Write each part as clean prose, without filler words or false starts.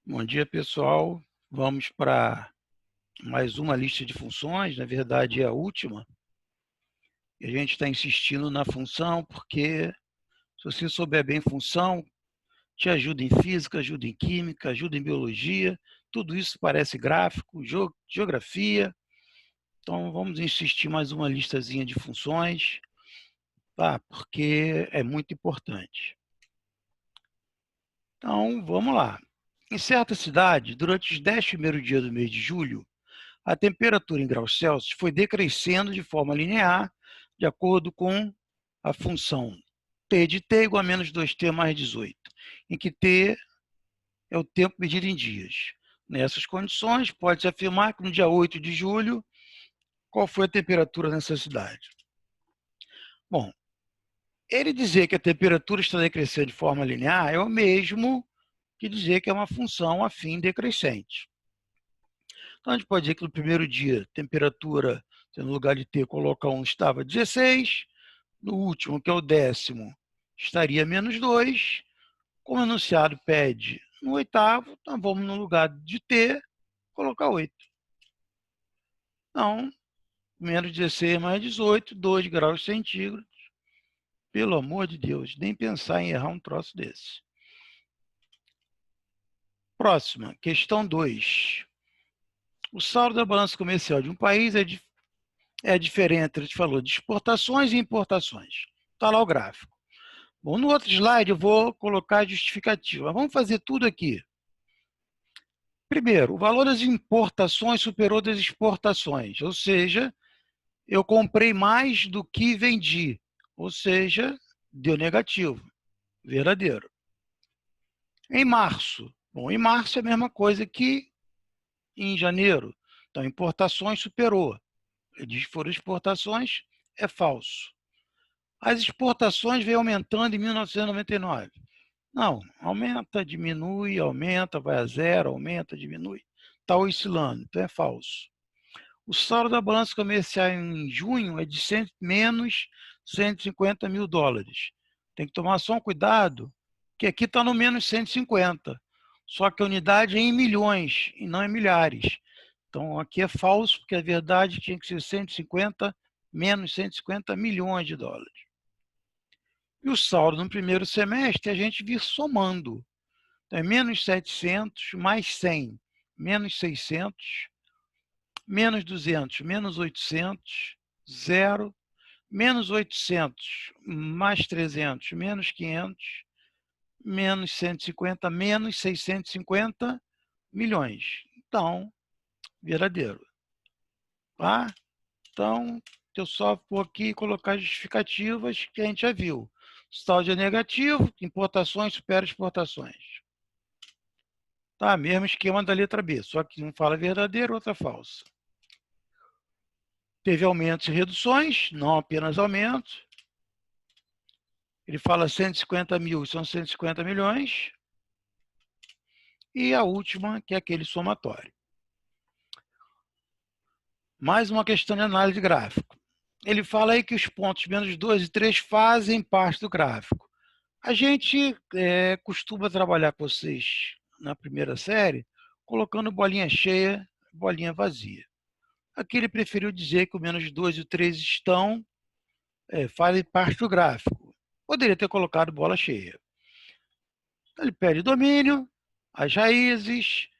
Bom dia, pessoal. Vamos para mais uma lista de funções, na verdade é a última. E a gente está insistindo na função porque se você souber bem função, te ajuda em física, ajuda em química, ajuda em biologia, tudo isso parece gráfico, geografia. Então vamos insistir mais uma listazinha de funções, tá? Porque é muito importante. Então vamos lá. Em certa cidade, durante os 10 primeiros dias do mês de julho, a temperatura em graus Celsius foi decrescendo de forma linear, de acordo com a função T de T igual a menos 2T mais 18, em que T é o tempo medido em dias. Nessas condições, pode-se afirmar que no dia 8 de julho, qual foi a temperatura nessa cidade? Bom, ele dizer que a temperatura está decrescendo de forma linear é o mesmo que dizer que é uma função afim decrescente. Então, a gente pode dizer que no primeiro dia, a temperatura, no lugar de T, colocar 1, estava 16. No último, que é o 10º, estaria menos 2. Como o enunciado pede no oitavo, então vamos no lugar de T, colocar 8. Então, menos 16 mais 18, 2 graus centígrados. Pelo amor de Deus, nem pensar em errar um troço desse. Próxima, questão 2. O saldo da balança comercial de um país é diferente, a gente falou, de exportações e importações. Está lá o gráfico. Bom, no outro slide eu vou colocar a justificativa. Vamos fazer tudo aqui. Primeiro, o valor das importações superou das exportações, ou seja, eu comprei mais do que vendi, ou seja, deu negativo, verdadeiro. Em março, bom, em março é a mesma coisa que em janeiro, então importações superou. Ele diz que foram exportações, é falso. As exportações vêm aumentando em 1999. Não, aumenta, diminui, aumenta, vai a zero, aumenta, diminui. Está oscilando, então é falso. O saldo da balança comercial em junho é de menos 150 mil dólares. Tem que tomar só um cuidado, que aqui está no menos 150. Só que a unidade é em milhões e não em milhares. Então aqui é falso, porque a verdade tinha que ser 150 menos 150 milhões de dólares. E o saldo no primeiro semestre a gente vir somando. Então é menos 700 mais 100, menos 600, menos 200, menos 800, 0, menos 800, mais 300, menos 500, menos 150, menos 650 milhões. Então, verdadeiro. Tá? Então, eu só vou aqui colocar justificativas que a gente já viu. Saldo é negativo, importações supera exportações. Tá? Mesmo esquema da letra B, só que um fala verdadeiro, outra falsa. Teve aumentos e reduções, não apenas aumentos. Ele fala 150 mil, são 150 milhões. E a última, que é aquele somatório. Mais uma questão de análise de gráfico. Ele fala aí que os pontos menos 2 e 3 fazem parte do gráfico. A gente costuma trabalhar com vocês na primeira série, colocando bolinha cheia, bolinha vazia. Aqui ele preferiu dizer que o menos 2 e o 3 fazem parte do gráfico. Poderia ter colocado bola cheia. Ele pede domínio, as raízes,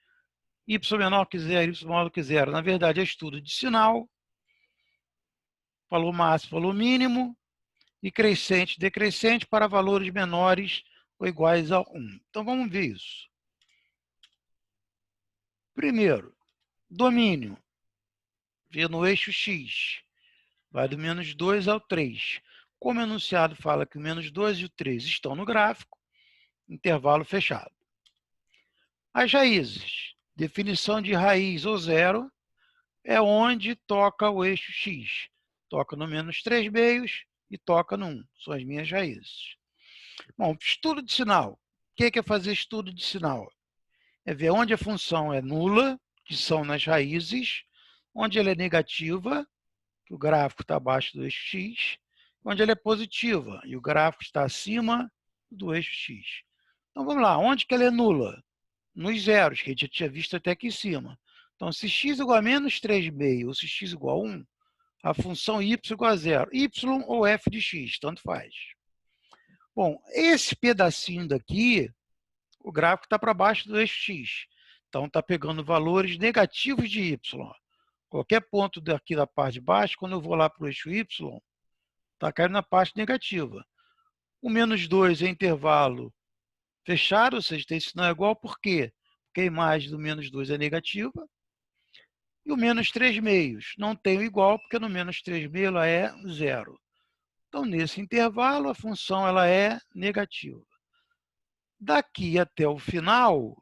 y menor que zero, y maior que zero. Na verdade, é estudo de sinal, valor máximo, valor mínimo, e crescente, decrescente para valores menores ou iguais a 1. Então, vamos ver isso. Primeiro, domínio. Vê no eixo X. Vai do menos 2 ao 3. Como o enunciado fala que o menos 2 e o 3 estão no gráfico, intervalo fechado. As raízes. Definição de raiz ou zero é onde toca o eixo X. Toca no menos 3 meios e toca no 1. São as minhas raízes. Bom, estudo de sinal. O que é fazer estudo de sinal? É ver onde a função é nula, que são nas raízes, onde ela é negativa, que o gráfico está abaixo do eixo X, onde ela é positiva, e o gráfico está acima do eixo X. Então, vamos lá. Onde que ela é nula? nos zeros, que a gente já tinha visto até aqui em cima. Então, se x igual a menos 3,5 ou se x igual a 1, a função y igual a zero. Y ou f de x, tanto faz. Bom, esse pedacinho daqui, o gráfico está para baixo do eixo x. Então, está pegando valores negativos de y. Qualquer ponto daqui da parte de baixo, quando eu vou lá para o eixo y, está caindo na parte negativa. O menos 2 é intervalo fechado, ou seja, tem sinal igual, por quê? Porque a imagem do menos 2 é negativa. E o menos 3 meios não tem o igual, porque no menos 3 meios ela é zero. Então, nesse intervalo, a função ela é negativa. Daqui até o final,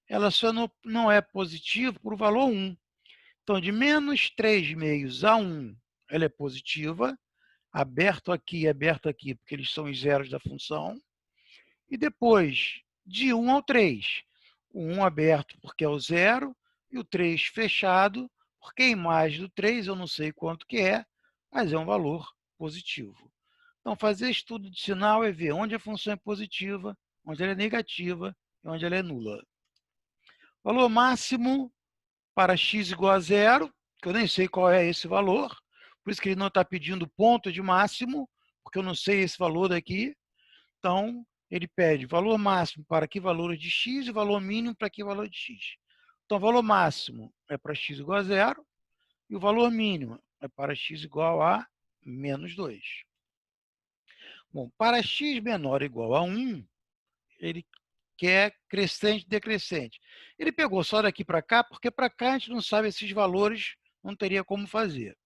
ela só não é positiva por valor 1. Então, de menos 3 meios a 1, ela é positiva, aberto aqui e aberto aqui, porque eles são os zeros da função. E depois, de 1 ao 3, o 1 aberto porque é o zero, e o 3 fechado, porque a imagem do 3 eu não sei quanto que é, mas é um valor positivo. Então, fazer estudo de sinal é ver onde a função é positiva, onde ela é negativa e onde ela é nula. Valor máximo para x igual a zero, que eu nem sei qual é esse valor, por isso que ele não está pedindo ponto de máximo, porque eu não sei esse valor daqui. Então, ele pede valor máximo para que valor de x e valor mínimo para que valor de x. Então, o valor máximo é para x igual a zero e o valor mínimo é para x igual a menos 2. Bom, para x menor ou igual a 1, ele quer crescente e decrescente. Ele pegou só daqui para cá, porque para cá a gente não sabe esses valores, não teria como fazer.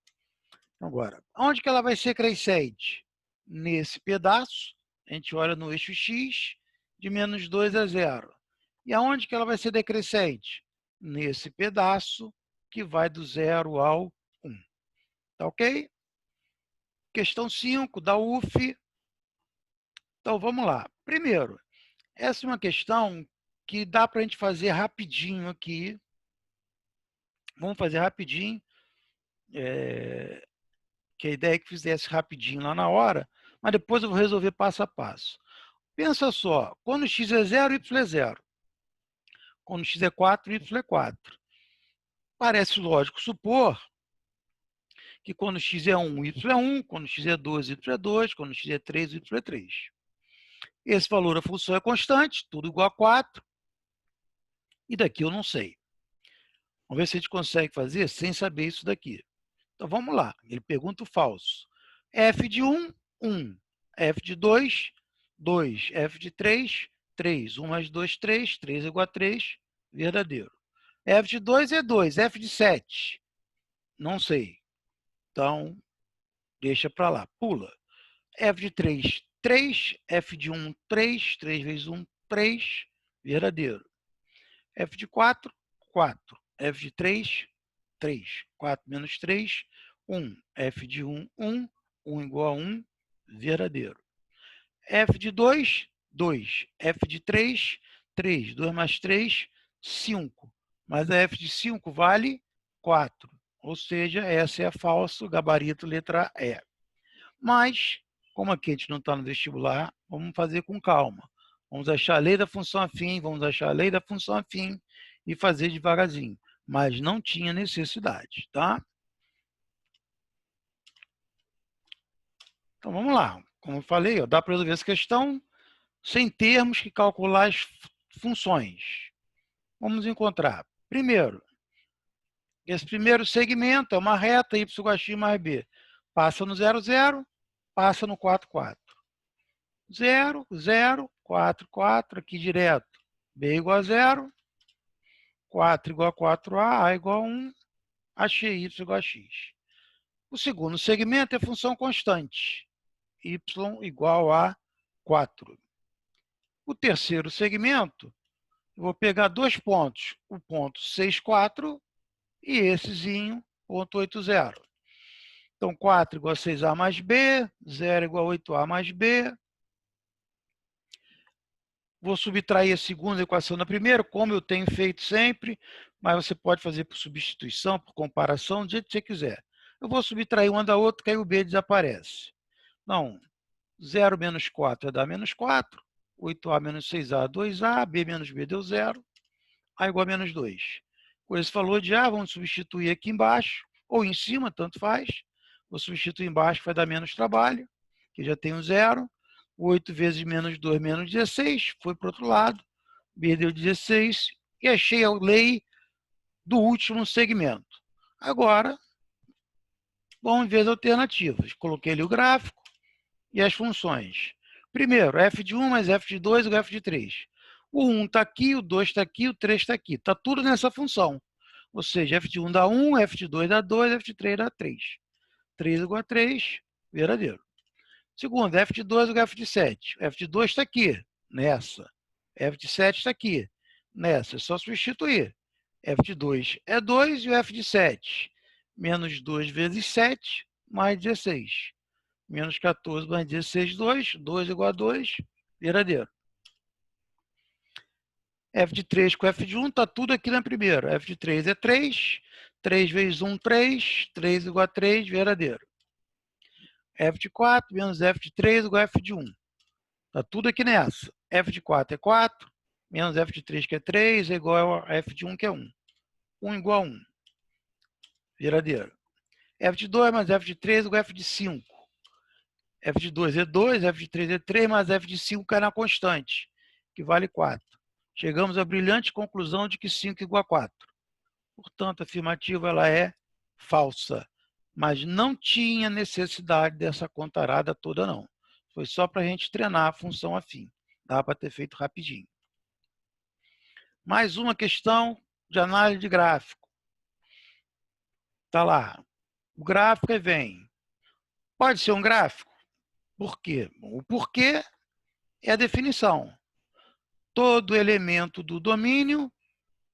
Agora, onde que ela vai ser crescente? Nesse pedaço, a gente olha no eixo x, de menos 2 a 0. E aonde que ela vai ser decrescente? Nesse pedaço, que vai do 0 ao 1. Tá ok? Questão 5 da UF. Então, vamos lá. Primeiro, essa é uma questão que dá para a gente fazer rapidinho aqui. Vamos fazer rapidinho. Que a ideia é que fizesse rapidinho lá na hora, mas depois eu vou resolver passo a passo. Pensa só, quando x é 0, y é 0. Quando x é 4, y é 4. Parece lógico supor que quando x é 1, y é 1, quando x é 2, y é 2, quando x é 3, y é 3. Esse valor da função é constante, tudo igual a 4. E daqui eu não sei. Vamos ver se a gente consegue fazer sem saber isso daqui. Então vamos lá. Ele pergunta o falso. F de 1, 1. F de 2, 2. F de 3, 3. 1 mais 2, 3. 3 igual a 3. Verdadeiro. F de 2 é 2. F de 7. Não sei. Então, deixa para lá. Pula. F de 3, 3. F de 1, 3. 3 vezes 1, 3. Verdadeiro. F de 4, 4. F de 3, 3. 4 menos 3, 1. F de 1, 1. 1 igual a 1. Verdadeiro. F de 2, 2. F de 3, 3. 2 mais 3, 5. Mas a F de 5 vale 4. Ou seja, essa é falso, gabarito letra E. Mas, como aqui a gente não está no vestibular, vamos fazer com calma. Vamos achar a lei da função afim, vamos achar a lei da função afim e fazer devagarzinho. Mas não tinha necessidade, tá? Então, vamos lá. Como eu falei, dá para resolver essa questão sem termos que calcular as funções. Vamos encontrar. Primeiro, esse primeiro segmento é uma reta y igual a x mais b. Passa no 0, 0, passa no 4, 4. 0, 0, 4, 4, aqui direto. B igual a 0, 4 igual a 4a, a igual a 1, achei y igual a x. O segundo segmento é função constante, y igual a 4. O terceiro segmento, eu vou pegar dois pontos, o ponto 6, 4 e essezinho, ponto 8, 0. Então, 4 igual a 6a mais b, 0 igual a 8a mais b. Vou subtrair a segunda equação da primeira, como eu tenho feito sempre, mas você pode fazer por substituição, por comparação, do jeito que você quiser. Eu vou subtrair uma da outra, que aí o b desaparece. Então, 0 menos 4 vai dar menos 4, 8a menos 6a, 2a, b menos b deu 0. A igual a menos 2. Com esse valor de A, vamos substituir aqui embaixo, ou em cima, tanto faz. Vou substituir embaixo, vai dar menos trabalho, que já tem um zero. 8 vezes menos 2, menos 16, foi para o outro lado, B deu 16, e achei a lei do último segmento. Agora, vamos ver as alternativas. Coloquei ali o gráfico e as funções. Primeiro, f de 1 mais f de 2 igual a f de 3. O 1 está aqui, o 2 está aqui, o 3 está aqui. Está tudo nessa função. Ou seja, f de 1 dá 1, f de 2 dá 2, f de 3 dá 3. 3 igual a 3, verdadeiro. Segundo, f de 2 igual a f de 7. F de 2 está aqui, nessa. F de 7 está aqui, nessa. É só substituir. F de 2 é 2 e o f de 7. Menos 2 vezes 7, mais 16. Menos 14 mais 16, 2. 2 igual a 2, verdadeiro. F de 3 com F de 1, está tudo aqui na primeira. F de 3 é 3. 3 vezes 1, 3. 3 igual a 3, verdadeiro. F de 4 menos F de 3 igual a F de 1. Está tudo aqui nessa. F de 4 é 4, menos F de 3, que é 3, é igual a F de 1, que é 1. 1 igual a 1. Verdadeiro. F de 2 mais F de 3 igual a F de 5. F de 2 é 2, F de 3 é 3, mas F de 5 cai na constante, que vale 4. Chegamos à brilhante conclusão de que 5 igual a 4. Portanto, a afirmativa ela é falsa. Mas não tinha necessidade dessa contarada toda, não. Foi só para a gente treinar a função afim. Dá para ter feito rapidinho. Mais uma questão de análise de gráfico. Está lá. O gráfico vem. Pode ser um gráfico? Por quê? O porquê é a definição. Todo elemento do domínio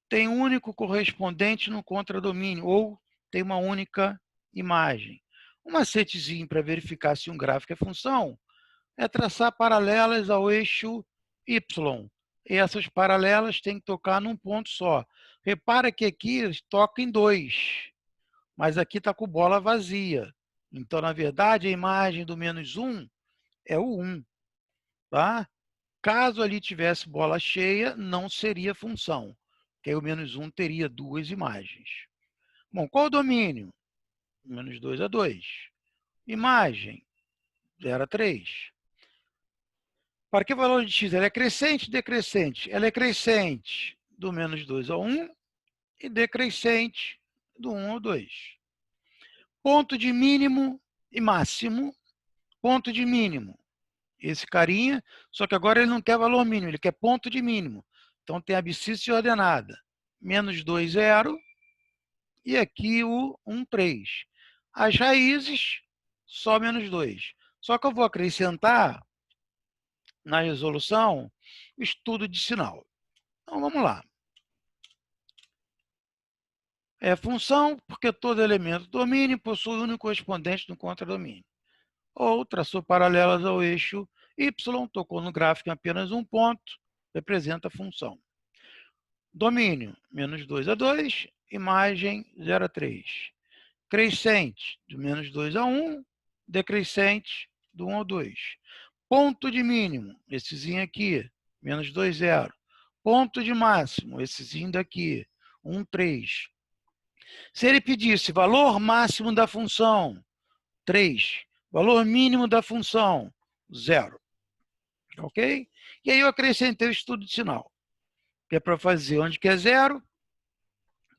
tem um único correspondente no contradomínio, ou tem uma única imagem. Um macetezinho para verificar se um gráfico é função é traçar paralelas ao eixo Y. E essas paralelas têm que tocar num ponto só. Repara que aqui toca em 2, mas aqui está com bola vazia. Então, na verdade, a imagem do menos 1 é o 1. Tá? Caso ali tivesse bola cheia, não seria função, que aí o menos 1 teria duas imagens. Bom, qual o domínio? Menos 2 a 2. Imagem, 0 a 3. Para que valor de x? Ela é crescente ou decrescente? Ela é crescente do menos 2 ao 1 e decrescente do 1 ao 2. Ponto de mínimo e máximo. Ponto de mínimo. Esse carinha, só que agora ele não quer valor mínimo, ele quer ponto de mínimo. Então tem abscissa e ordenada. Menos 2, 0. E aqui o 1, 3. As raízes, só menos 2. Só que eu vou acrescentar na resolução o estudo de sinal. Então vamos lá. É função porque todo elemento do domínio possui único correspondente no contradomínio. Ou traçou paralelas ao eixo y, tocou no gráfico em apenas um ponto, representa a função. Domínio, menos 2 a 2, imagem 0 a 3. Crescente, de menos 2 a 1, decrescente, do 1 ao 2. Ponto de mínimo, essezinho aqui, menos 2, 0. Ponto de máximo, essezinho daqui, 1, 3. Se ele pedisse valor máximo da função, 3. Valor mínimo da função, 0. Ok? E aí eu acrescentei o estudo de sinal, que é para fazer onde que é 0,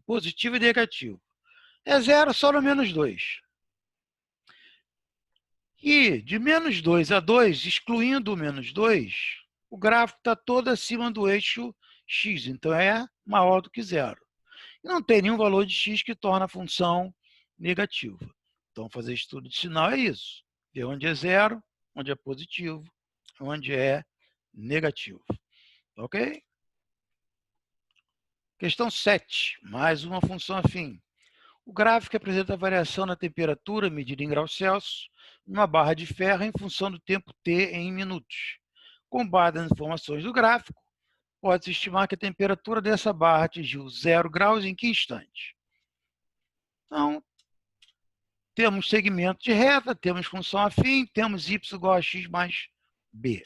positivo e negativo. É 0 só no menos 2. E de menos 2 a 2, excluindo o menos 2, o gráfico está todo acima do eixo x, então é maior do que 0. E não tem nenhum valor de x que torna a função negativa. Então, fazer estudo de sinal é isso. Ver onde é 0, onde é positivo, onde é negativo. Ok? Questão 7. Mais uma função afim. O gráfico apresenta a variação na temperatura medida em graus Celsius numa barra de ferro em função do tempo t em minutos. Com base nas informações do gráfico, pode-se estimar que a temperatura dessa barra atingiu 0 graus em que instante? Então, temos segmento de reta, temos função afim, temos y igual a x mais b.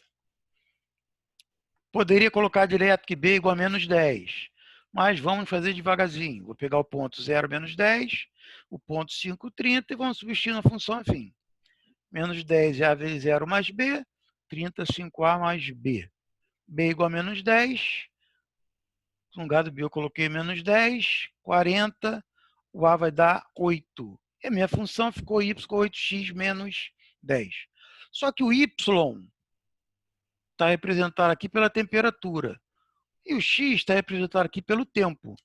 Poderia colocar direto que b igual a menos 10. Mas vamos fazer devagarzinho. Vou pegar o ponto 0 menos 10, o ponto 5, 30 e vamos substituir na função afim. Menos 10 é A vezes 0 mais B, 30, 5A mais B. B igual a menos 10. No lugar do B eu coloquei menos 10, 40. O A vai dar 8. E a minha função ficou y com 8x menos 10. Só que o y está representado aqui pela temperatura. E o x está representado aqui pelo tempo.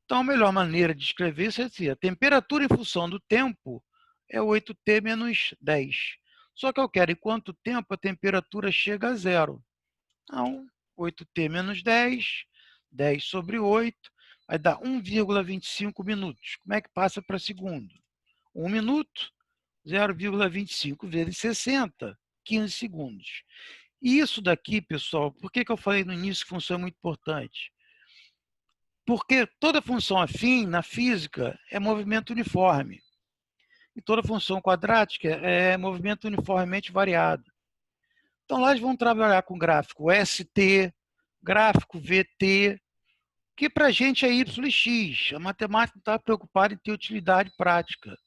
Então, a melhor maneira de escrever isso é assim: a temperatura em função do tempo é 8T menos 10. Só que eu quero em quanto tempo a temperatura chega a zero. Então, 8T menos 10, 10 sobre 8, vai dar 1,25 minutos. Como é que passa para segundo? 1 minuto, 0,25 vezes 60, 15 segundos. E isso daqui, pessoal, por que eu falei no início que função é muito importante? Porque toda função afim, na física, é movimento uniforme. E toda função quadrática é movimento uniformemente variado. Então, lá eles vão trabalhar com gráfico ST, gráfico VT, que para a gente é Y e X. A matemática não está preocupada em ter utilidade prática.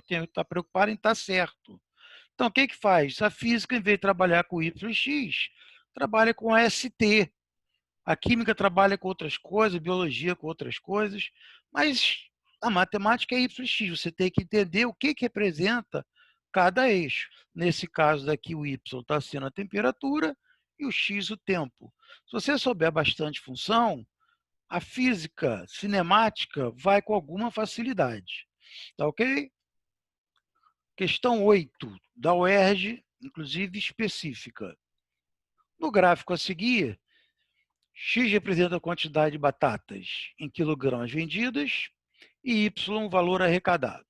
Ela está preocupada em estar certo. Então, o que faz? A física, em vez de trabalhar com Y e X, trabalha com ST. A química trabalha com outras coisas, a biologia com outras coisas, mas a matemática é Y e X. Você tem que entender o que representa cada eixo. Nesse caso daqui, o Y está sendo a temperatura e o X o tempo. Se você souber bastante função, a física cinemática vai com alguma facilidade. Tá ok? Questão 8, da UERJ, inclusive específica. No gráfico a seguir, X representa a quantidade de batatas em quilogramas vendidas e Y o valor arrecadado.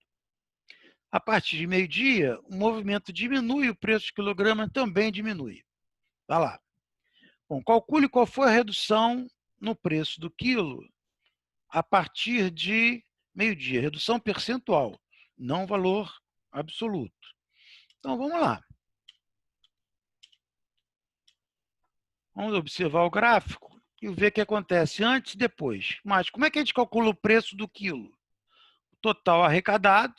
A partir de meio-dia, o movimento diminui, o preço de quilograma também diminui. Tá lá. Bom, calcule qual foi a redução no preço do quilo a partir de meio-dia. Redução percentual, não valor absoluto. Então, vamos lá. Vamos observar o gráfico e ver o que acontece antes e depois. Mas como é que a gente calcula o preço do quilo? O total arrecadado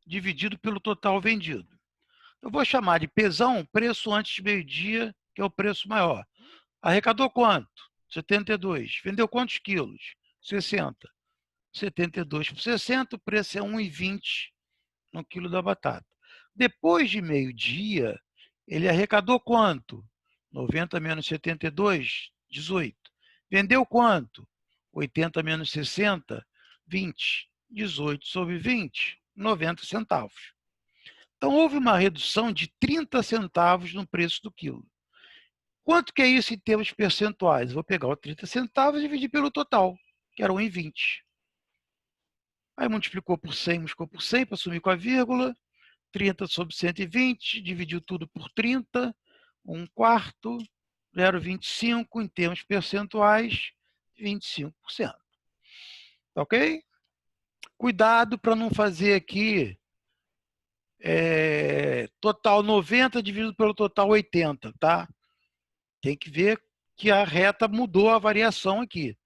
dividido pelo total vendido. Eu vou chamar de pesão, preço antes de meio-dia, que é o preço maior. Arrecadou quanto? 72. Vendeu quantos quilos? 60. 72 por 60, o preço é 1,20 no quilo da batata. Depois de meio-dia, ele arrecadou quanto? 90 menos 72, 18. Vendeu quanto? 80 menos 60, 20. 18 sobre 20, 90 centavos. Então, houve uma redução de 30 centavos no preço do quilo. Quanto que é isso em termos percentuais? Vou pegar os 30 centavos e dividir pelo total, que era 1,20. Aí multiplicou por 100, multiplicou por 100 para sumir com a vírgula. 30 sobre 120, dividiu tudo por 30, 1 quarto, 0,25 em termos percentuais, 25%. Tá ok? Cuidado para não fazer aqui total 90 dividido pelo total 80, tá? Tem que ver que a reta mudou a variação aqui,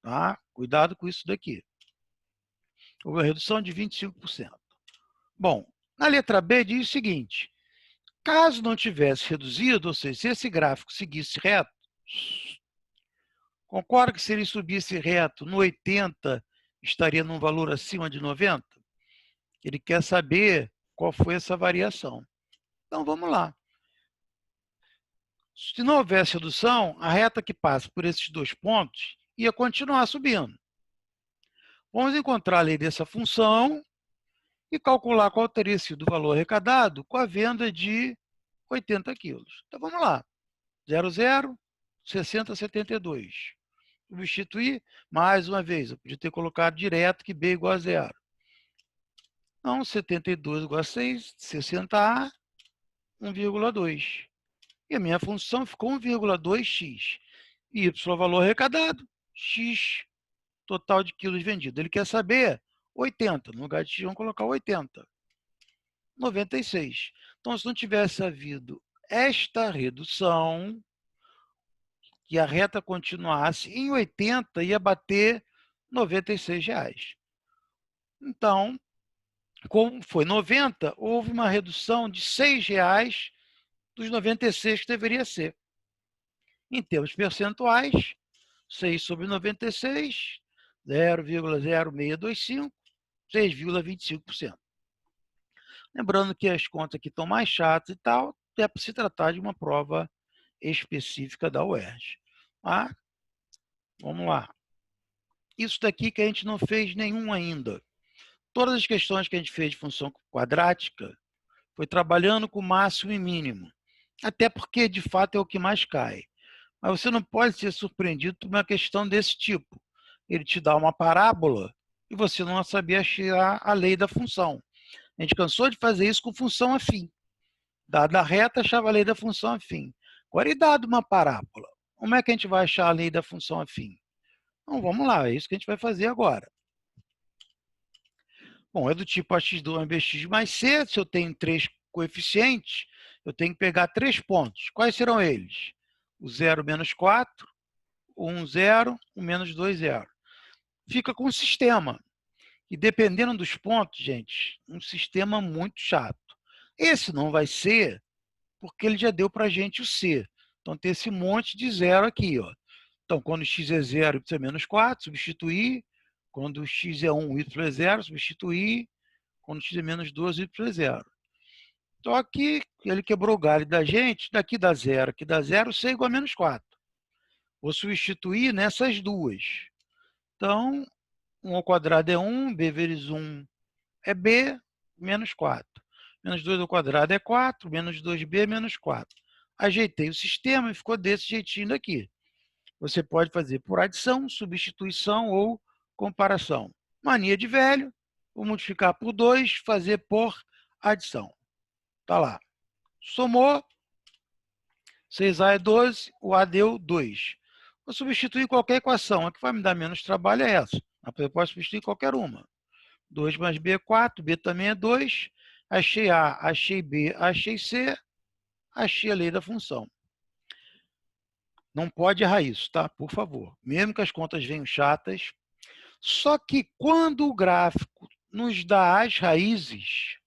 tá? Cuidado com isso daqui. Houve uma redução de 25%. Bom, na letra B diz o seguinte: caso não tivesse reduzido, ou seja, se esse gráfico seguisse reto, concorda que se ele subisse reto no 80, estaria num valor acima de 90? Ele quer saber qual foi essa variação. Então, vamos lá. Se não houvesse redução, a reta que passa por esses dois pontos ia continuar subindo. Vamos encontrar a lei dessa função e calcular qual teria sido o valor arrecadado com a venda de 80 quilos. Então, vamos lá. 0, 0, 60, 72. Substituir, mais uma vez, eu podia ter colocado direto que B igual a 0. Então, 72 igual a 6, 60A, 1,2. E a minha função ficou 1,2x. Y, valor arrecadado, x, total de quilos vendidos. Ele quer saber 80. No lugar de x, vamos colocar 80. 96. Então, se não tivesse havido esta redução, que a reta continuasse em 80, ia bater R$ 96. Então, como foi 90, houve uma redução de R$ 6 dos 96 que deveria ser. Em termos percentuais, 6 sobre 96, 0,0625, 6,25%. Lembrando que as contas aqui estão mais chatas e tal, é para se tratar de uma prova específica da UERJ. Tá? Vamos lá. Isso daqui que a gente não fez nenhum ainda. Todas as questões que a gente fez de função quadrática foi trabalhando com máximo e mínimo. Até porque, de fato, é o que mais cai. Mas você não pode ser surpreendido por uma questão desse tipo. Ele te dá uma parábola e você não sabia achar a lei da função. A gente cansou de fazer isso com função afim. Dada a reta, achava a lei da função afim. Agora, e dado uma parábola? Como é que a gente vai achar a lei da função afim? Então, vamos lá, é isso que a gente vai fazer agora. Bom, é do tipo ax2 bx mais c. Se eu tenho 3 coeficientes, eu tenho que pegar 3 pontos. Quais serão eles? O 0 menos 4, o 1, 0, o menos 2, 0. Fica com um sistema. E dependendo dos pontos, gente, um sistema muito chato. Esse não vai ser porque ele já deu para a gente o C. Então, tem esse monte de zero aqui. Ó. Então, quando x é 0, y é menos 4, substituir. Quando x é 1, y é 0, substituir. Quando x é menos 2, y é 0. Então, aqui, ele quebrou o galho da gente. Daqui dá 0, aqui dá 0, C é igual a menos 4. Vou substituir nessas duas. Então, 1 ao quadrado é 1, b vezes 1 é b, menos 4. Menos 2 ao quadrado é 4, menos 2b é menos 4. Ajeitei o sistema e ficou desse jeitinho daqui. Você pode fazer por adição, substituição ou comparação. Mania de velho, vou multiplicar por 2, fazer por adição. Tá lá. Somou, 6A é 12, o A deu 2. Vou substituir qualquer equação. A que vai me dar menos trabalho é essa. Eu posso substituir qualquer uma. 2 mais b é 4, b também é 2. Achei A, achei B, achei C, achei a lei da função. Não pode errar isso, tá? Por favor. Mesmo que as contas venham chatas. Só que quando o gráfico nos dá as raízes,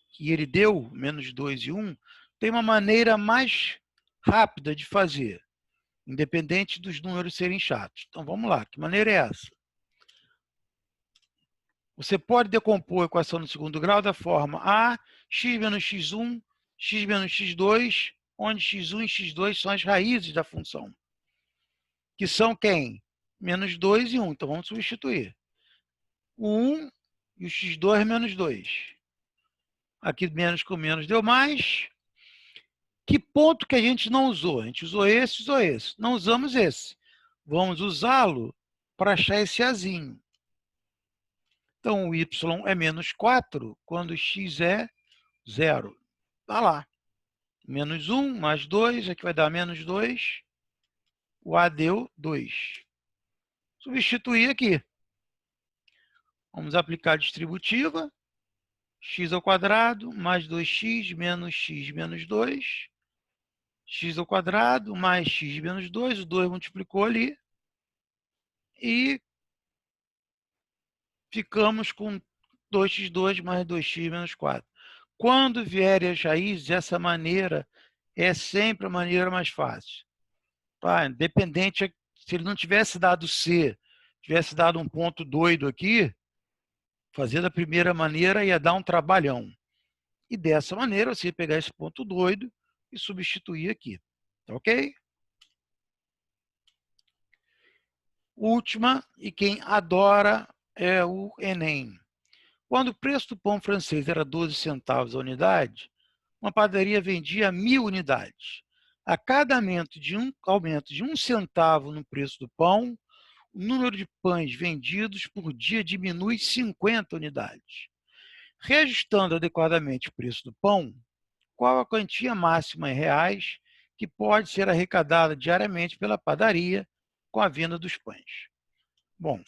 que ele deu, menos 2 e 1, tem uma maneira mais rápida de fazer, independente dos números serem chatos. Então, vamos lá. Que maneira é essa? Você pode decompor a equação no segundo grau da forma a, x menos x1, x menos x2, onde x1 e x2 são as raízes da função. Que são quem? Menos 2 e 1. Então, vamos substituir. O 1 e o x2 menos 2. Aqui menos com menos deu mais. Que ponto que a gente não usou? A gente usou esse, usou esse. Não usamos esse. Vamos usá-lo para achar esse azinho. Então, o y é menos 4 quando x é 0. Está lá. Menos 1 mais 2, aqui vai dar menos 2. O A deu 2. Substituir aqui. Vamos aplicar a distributiva. X ao quadrado mais 2x menos 2. X ao quadrado mais x menos 2. O 2 multiplicou ali. E ficamos com 2x2 mais 2x menos 4. Quando vierem as raízes, essa maneira é sempre a maneira mais fácil. Tá? Independente, se ele não tivesse dado C, tivesse dado um ponto doido aqui, fazer da primeira maneira ia dar um trabalhão. E dessa maneira, você ia pegar esse ponto doido e substituir aqui. Tá ok? Última, e quem adora é o Enem. Quando o preço do pão francês era 12 centavos a unidade, uma padaria vendia 1.000 unidades. A cada aumento de 1 centavo no preço do pão, o número de pães vendidos por dia diminui 50 unidades. Reajustando adequadamente o preço do pão, qual a quantia máxima em reais que pode ser arrecadada diariamente pela padaria com a venda dos pães? Bom,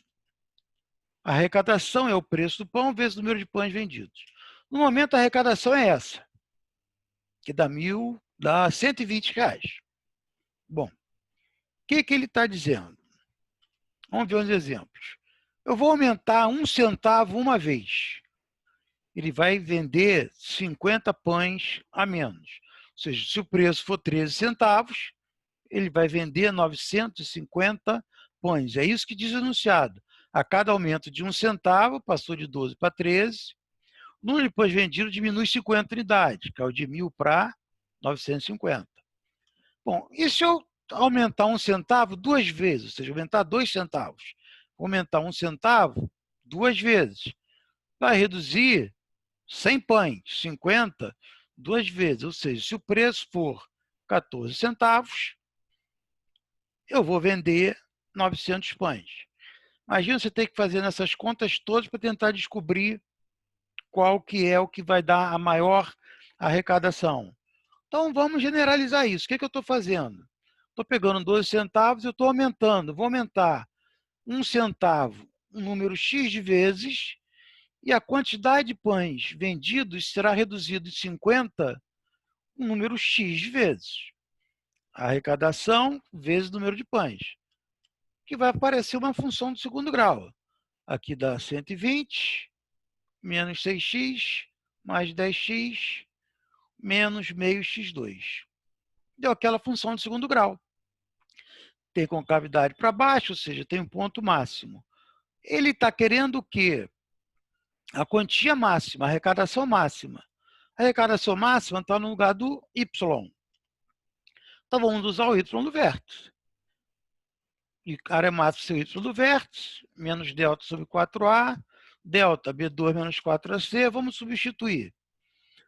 a arrecadação é o preço do pão vezes o número de pães vendidos. No momento, a arrecadação é essa, que dá 1.000, dá R$ 120. Bom, que ele está dizendo? Vamos ver uns exemplos. Eu vou aumentar 1 centavo uma vez. Ele vai vender 50 pães a menos. Ou seja, se o preço for 13 centavos, ele vai vender 950 pães. É isso que diz o enunciado. A cada aumento de 1 centavo, passou de 12 para 13, o número de pães vendidos diminui 50 unidades, caiu de 1.000 para 950. Bom, e se eu aumentar 1 centavo 2 vezes, ou seja, aumentar 2 centavos, aumentar 1 centavo 2 vezes, vai reduzir 100 pães, 50, 2 vezes. Ou seja, se o preço for 14 centavos, eu vou vender 900 pães. Imagina você ter que fazer essas contas todas para tentar descobrir qual que é o que vai dar a maior arrecadação. Então, vamos generalizar isso. O que eu estou fazendo? Estou pegando 12 centavos e estou aumentando. Vou aumentar 1 centavo um número X de vezes e a quantidade de pães vendidos será reduzido de 50 um número X de vezes. A arrecadação vezes o número de pães, que vai aparecer uma função do segundo grau. Aqui dá 120 menos 6x mais 10x menos meio x2. Deu aquela função de segundo grau. Tem concavidade para baixo, ou seja, tem um ponto máximo. Ele está querendo o quê? A quantia máxima, a arrecadação máxima. A arrecadação máxima está no lugar do y. Então, vamos usar o y do vértice. E área máxima seu y do vértice, menos delta sobre 4A, delta B2 menos 4AC, vamos substituir.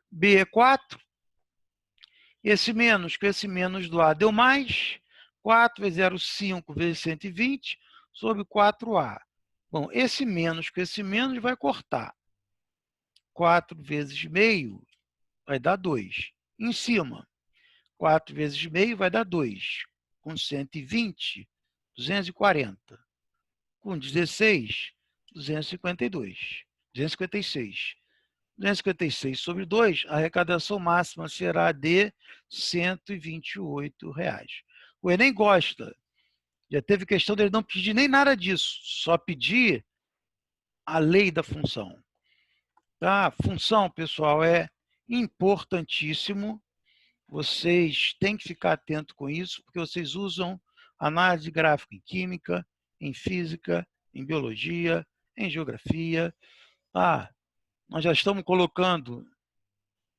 B é 4, esse menos com esse menos do A deu mais, 4 vezes 0,5 vezes 120 sobre 4A. Bom, esse menos com esse menos vai cortar. 4 vezes meio vai dar 2. Em cima, 4 vezes meio vai dar 2. Com 120, 240. Com 16, 252. 256. 256 sobre 2, a arrecadação máxima será de R$ 128. O Enem gosta. Já teve questão dele não pedir nem nada disso, só pedir a lei da função. Tá? Função, pessoal, é importantíssimo. Vocês têm que ficar atento com isso, porque vocês usam análise gráfica em química, em física, em biologia, em geografia. Nós já estamos colocando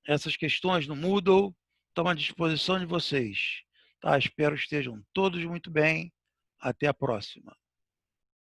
essas questões no Moodle, estão à disposição de vocês. Espero que estejam todos muito bem. Até a próxima.